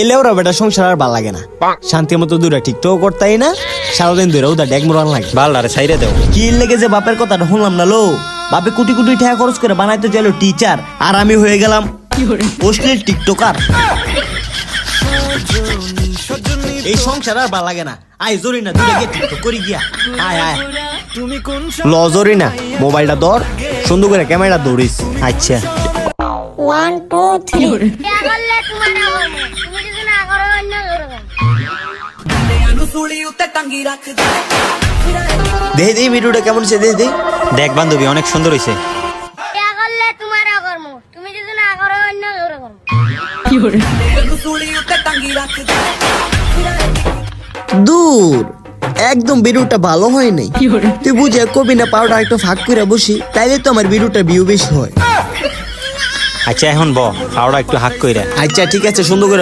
এলে ওরা বেটা সংসার আর ভাল লাগে না, শান্তি মতো দূরে টিকটক করতাই না, সারাদিন ধরে ওদের ড্যাগ মোড়ান লাগে। বালডারে সাইরে দেও। কি লেগে যে বাপের কথাটা শুনলাম না লো, বাপে কোটি কোটি টাকা খরচ করে বানাইতে চাইলো টিচার, আর আমি হয়ে গেলাম অশ্লীল টিকটকার। এই সংসার আর ভাল লাগে না, আয় জরি না দুটো গিয়ে টিকটক করি গিয়া। আয় আয় ল জরি না, মোবাইলটা ধর, সুন্দর করে ক্যামেরা ধরিস। আচ্ছা 1 2 3 দে দে ভিডিওটা কেমন সে দে দে। দেখ বান্ধবী অনেক সুন্দর হইছে। দূর একদম ভিডিওটা ভালো হয় নাই, তুই বুঝে কবি না পাউডার একটু ফাঁক করে বসি, তাইলে তো আমার ভিডিওটা ভিউ বেশি হয়। আচ্ছা এখন ব, খাওয়াটা একটু হাক কইরা। আচ্ছা ঠিক আছে, সুন্দর করে